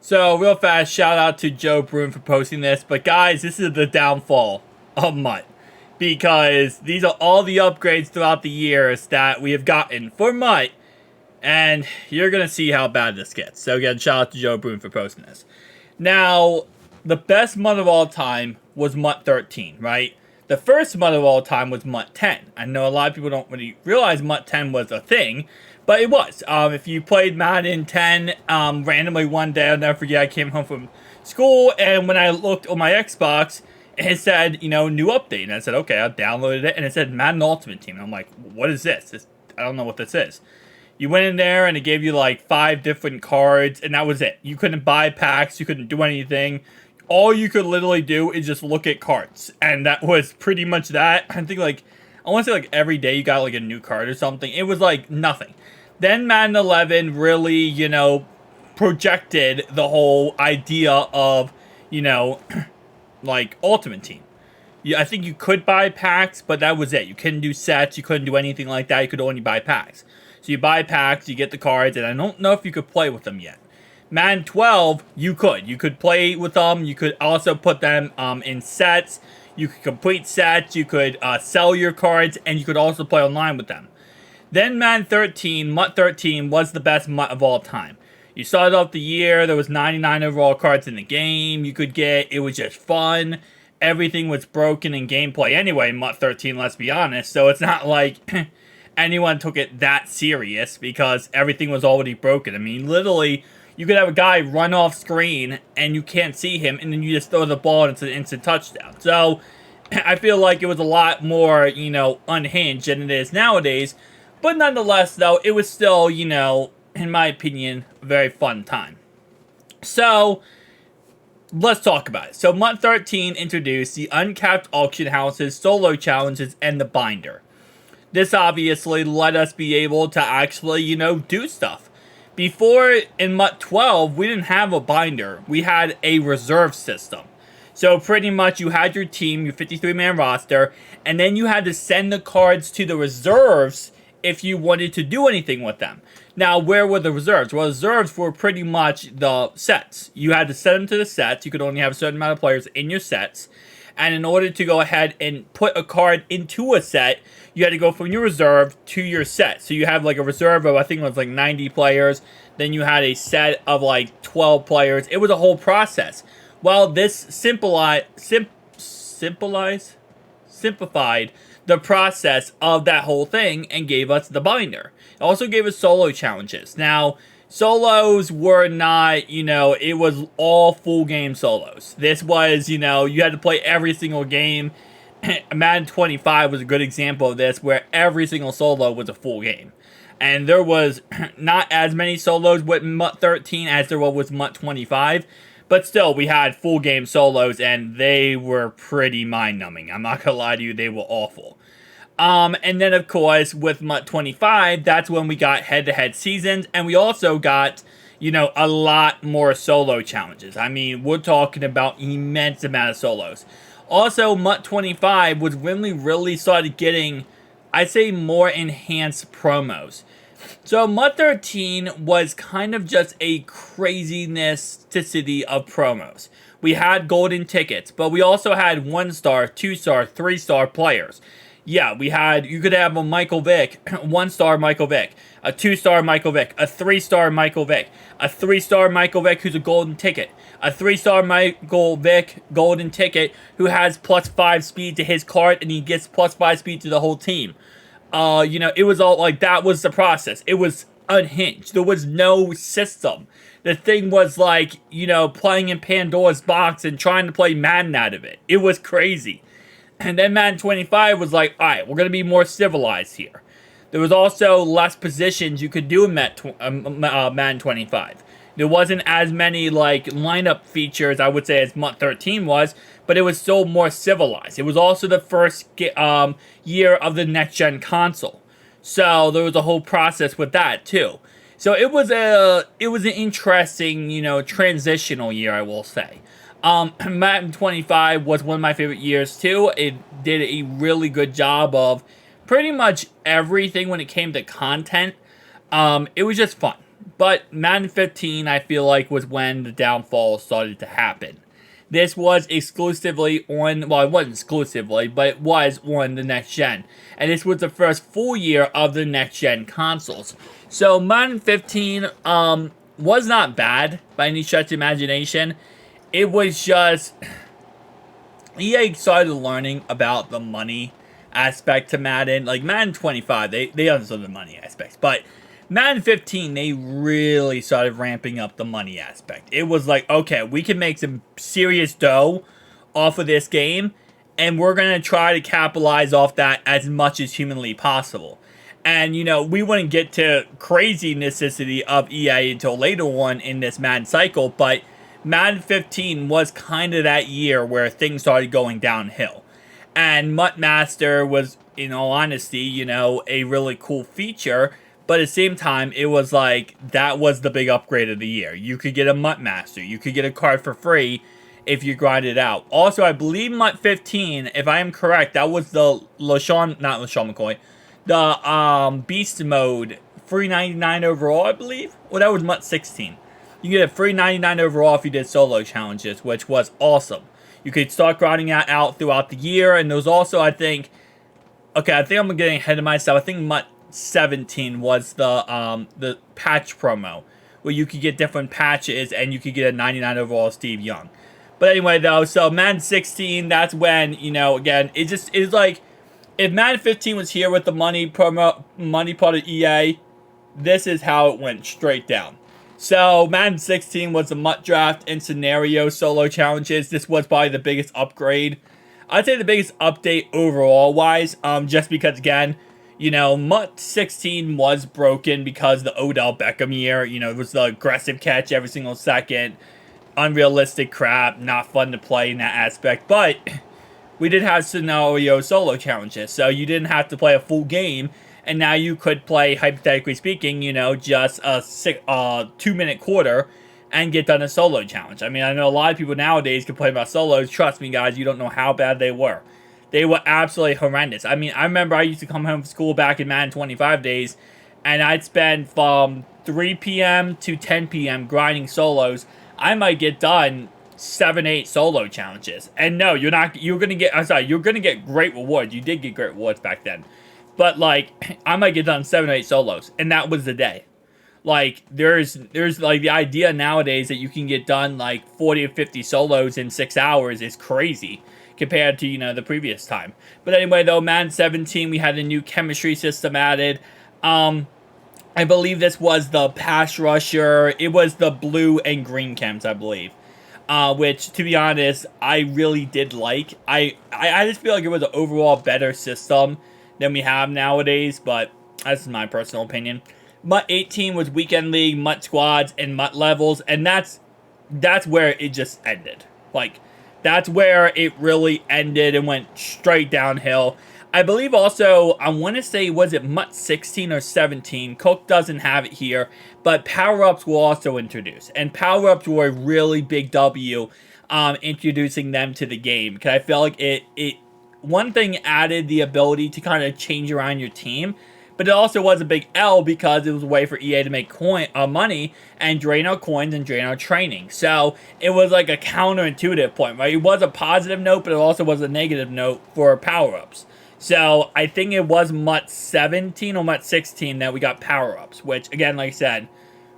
So, real fast, shout out to Joe Broom for posting this. But guys, this is the downfall of Mutt. Because these are all the upgrades throughout the years that we have gotten for Mutt. And you're going to see how bad this gets. So again, shout out to Joe Broom for posting this. Now, the best Mutt of all time was Mutt 13, right? The first Mutt of all time was Mutt 10. I know a lot of people don't really realize Mutt 10 was a thing. But it was. If you played Madden 10, randomly one day, I'll never forget, I came home from school, and when I looked on my Xbox, it said, new update. And I said, okay, I downloaded it, and it said Madden Ultimate Team. And I'm like, what is this? I don't know what this is. You went in there, and it gave you, like, 5 different cards, and that was it. You couldn't buy packs. You couldn't do anything. All you could literally do is just look at cards. And that was pretty much that. I think, I want to say, every day you got, a new card or something. It was, nothing. Then Madden 11 really, projected the whole idea of, Ultimate Team. Yeah, I think you could buy packs, but that was it. You couldn't do sets. You couldn't do anything like that. You could only buy packs. So you buy packs, you get the cards, and I don't know if you could play with them yet. Madden 12, you could. You could play with them. You could also put them in sets. You could complete sets. You could sell your cards, and you could also play online with them. Then Madden 13, Mutt 13, was the best Mutt of all time. You started off the year, there was 99 overall cards in the game you could get. It was just fun. Everything was broken in gameplay anyway, Mutt 13, let's be honest. So it's not like anyone took it that serious because everything was already broken. I mean, literally, you could have a guy run off screen and you can't see him, and then you just throw the ball and it's an instant touchdown. So I feel like it was a lot more, unhinged than it is nowadays. But nonetheless, though, it was still, in my opinion, a very fun time. So, let's talk about it. So, Mutt 13 introduced the uncapped auction houses, solo challenges, and the binder. This obviously let us be able to actually, do stuff. Before, in Mutt 12, we didn't have a binder. We had a reserve system. So pretty much you had your team, your 53-man roster, and then you had to send the cards to the reserves if you wanted to do anything with them. Now, where were the reserves? Well, reserves were pretty much the sets. You had to send them to the sets. You could only have a certain amount of players in your sets. And in order to go ahead and put a card into a set, you had to go from your reserve to your set. So you have a reserve of, I think it was 90 players. Then you had a set of 12 players. It was a whole process. Well, this simplified the process of that whole thing and gave us the binder. It also gave us solo challenges. Now, solos were not, it was all full game solos. This was, you had to play every single game. Madden 25 was a good example of this, where every single solo was a full game. And there was not as many solos with Mutt 13 as there was with Mutt 25. But still, we had full game solos, and they were pretty mind-numbing. I'm not gonna lie to you, they were awful. And then, of course, with Mutt 25, that's when we got head-to-head seasons, and we also got, a lot more solo challenges. I mean, we're talking about immense amount of solos. Also, Mutt 25 was when we really started getting, I'd say, more enhanced promos. So, Mutt 13 was kind of just a craziness of promos. We had golden tickets, but we also had 1-star, 2-star, 3-star players. Yeah, you could have a Michael Vick, 1-star Michael Vick, a 2-star Michael Vick, a 3-star Michael Vick, a 3-star Michael Vick who's a golden ticket, a 3-star Michael Vick golden ticket who has +5 speed to his card, and he gets +5 speed to the whole team. It was all that was the process. It was unhinged. There was no system. The thing was playing in Pandora's box and trying to play Madden out of it. It was crazy. And then Madden 25 was alright, we're going to be more civilized here. There was also less positions you could do in Madden 25. There wasn't as many lineup features, I would say, as Mutt 13 was, but it was still more civilized. It was also the first year of the next-gen console. So there was a whole process with that, too. So it was an interesting, transitional year, I will say. Madden 25 was one of my favorite years, too. It did a really good job of pretty much everything when it came to content. It was just fun. But Madden 15, I feel like, was when the downfall started to happen. This was exclusively on, well, it wasn't exclusively, but it was on the next gen. And this was the first full year of the next gen consoles. So Madden 15 was not bad by any stretch of imagination. It was just, EA started learning about the money aspect to Madden. Like Madden 25, they understood the money aspects, but Madden 15, they really started ramping up the money aspect. It was like, okay, we can make some serious dough off of this game, and we're going to try to capitalize off that as much as humanly possible. And, you know, we wouldn't get to crazy necessity of EA until later on in this Madden cycle, but Madden 15 was kind of that year where things started going downhill. And Mutt Master was, in all honesty, you know, a really cool feature. But at the same time, it was like, that was the big upgrade of the year. You could get a Mutt Master. You could get a card for free if you grind it out. Also, I believe Mutt 15, if I am correct, that was the not LeSean McCoy, the Beast Mode, free 99 overall, I believe. Well, that was Mutt 16. You get a free 99 overall if you did solo challenges, which was awesome. You could start grinding that out throughout the year, and there was also, I think I'm getting ahead of myself. I think Mutt 17 was the patch promo, where you could get different patches and you could get a 99 overall Steve Young. But anyway, though, so Madden 16, that's when, you know, again, it's like, if Madden 15 was here with the money part of EA, this is how it went straight down. So Madden 16 was the Mutt Draft and Scenario solo challenges. This was probably the biggest upgrade. I'd say the biggest update overall wise, just because, again, you know, Mutt 16 was broken because the Odell Beckham year. You know, it was the aggressive catch every single second. Unrealistic crap. Not fun to play in that aspect. But we did have scenario solo challenges. So you didn't have to play a full game. And now you could play, hypothetically speaking, you know, just a 2-minute quarter and get done a solo challenge. I mean, I know a lot of people nowadays complain about solos. Trust me, guys, you don't know how bad they were. They were absolutely horrendous. I mean, I remember I used to come home from school back in Madden 25 days, and I'd spend from 3 p.m. to 10 p.m. grinding solos. I might get done 7-8 solo challenges. And no, you're going to get great rewards. You did get great rewards back then. But, like, I might get done 7 or 8 solos, and that was the day. Like, there's like, the idea nowadays that you can get done, like, 40 or 50 solos in 6 hours is crazy compared to, you know, the previous time. But anyway, though, Madden 17, we had a new chemistry system added. I believe this was the pass rusher. It was the blue and green chems, I believe. Which, to be honest, I really did like. I just feel like it was an overall better system than we have nowadays, but that's my personal opinion. Mutt 18 was Weekend League, Mutt Squads, and Mutt Levels, and that's where it just ended. Like, that's where it really ended and went straight downhill. I believe also, I want to say, was it Mutt 16 or 17? Cook doesn't have it here, but power-ups were also introduced, and power-ups were a really big W, introducing them to the game, because I felt like it one thing added the ability to kind of change around your team, but it also was a big L because it was a way for EA to make money and drain our coins and drain our training. So it was like a counterintuitive point, right? It was a positive note, but it also was a negative note for power-ups. So I think it was Mutt 17 or Mutt 16 that we got power-ups, which, again, like I said,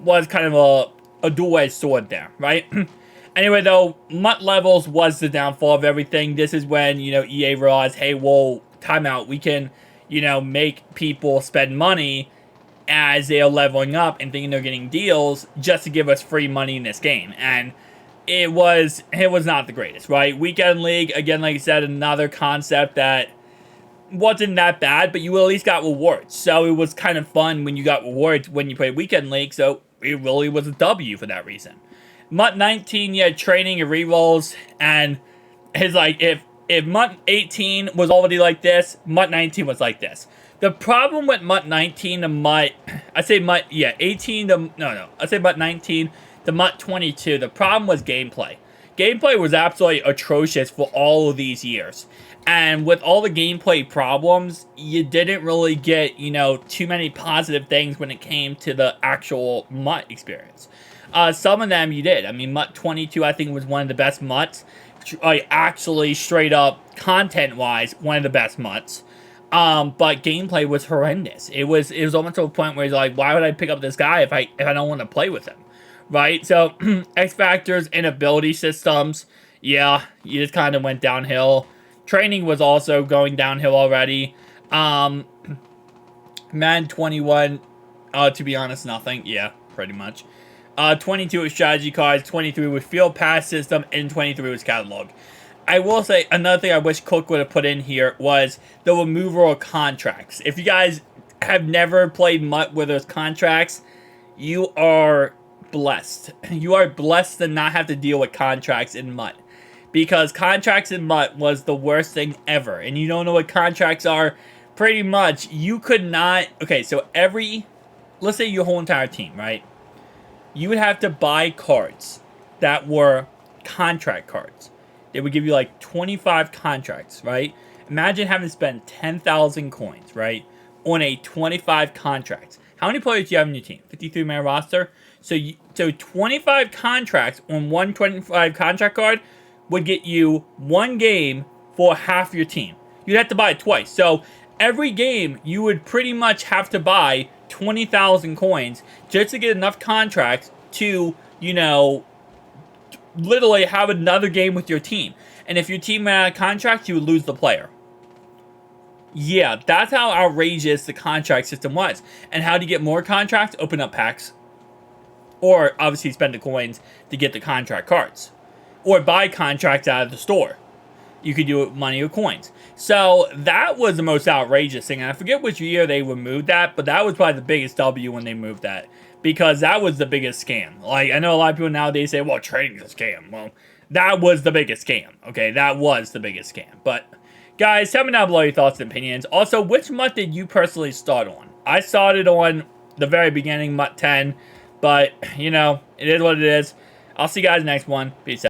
was kind of a dual-edged sword there, right? Anyway, though, Mutt Levels was the downfall of everything. This is when, you know, EA realized, hey, whoa, timeout. We can, you know, make people spend money as they are leveling up and thinking they're getting deals just to give us free money in this game. And it was not the greatest, right? Weekend League, again, like I said, another concept that wasn't that bad, but you at least got rewards. So it was kind of fun when you got rewards when you played Weekend League, so it really was a W for that reason. Mutt 19, you had training and rerolls, and it's like, if Mutt 18 was already like this, Mutt 19 was like this. The problem with Mutt 19 to Mutt, I say Mutt 19 to Mutt 22, the problem was gameplay. gameplay was absolutely atrocious for all of these years. And with all the gameplay problems, you didn't really get, you know, too many positive things when it came to the actual MUT experience. Some of them you did. I mean, MUT 22, I think, was one of the best MUTs. Like, actually, straight up, content-wise, one of the best MUTs. But gameplay was horrendous. It was almost to a point where he's like, why would I pick up this guy if I don't want to play with him? Right? So, X factors and ability systems, yeah, you just kind of went downhill. Training was also going downhill already. Madden 21, to be honest, nothing. Yeah, pretty much. 22 was strategy cards, 23 was field pass system, and 23 was catalog. I will say, another thing I wish Cook would have put in here was the removal of contracts. If you guys have never played MUT where there's contracts, you are blessed. You are blessed to not have to deal with contracts in MUT. Because contracts in MUT was the worst thing ever. And you don't know what contracts are, pretty much, you could not... Okay, so let's say your whole entire team, right? You would have to buy cards that were contract cards. They would give you like 25 contracts, right? Imagine having to spend 10,000 coins, right? On a 25 contracts. How many players do you have in your team? 53-man roster? So 25 contracts on one 25 contract card would get you one game for half your team. You'd have to buy it twice. So every game, you would pretty much have to buy 20,000 coins just to get enough contracts to, you know, literally have another game with your team. And if your team ran out of contracts, you would lose the player. Yeah, that's how outrageous the contract system was. And how to get more contracts? Open up packs. Or, obviously, spend the coins to get the contract cards. Or buy contracts out of the store. You could do it with money or coins. So, that was the most outrageous thing. And I forget which year they removed that, but that was probably the biggest W when they moved that. Because that was the biggest scam. Like, I know a lot of people nowadays say, well, trading's a scam. Well, that was the biggest scam. Okay, that was the biggest scam. But, guys, tell me down below your thoughts and opinions. Also, which MUT did you personally start on? I started on the very beginning, MUT 10. But, you know, it is what it is. I'll see you guys next one. Peace out.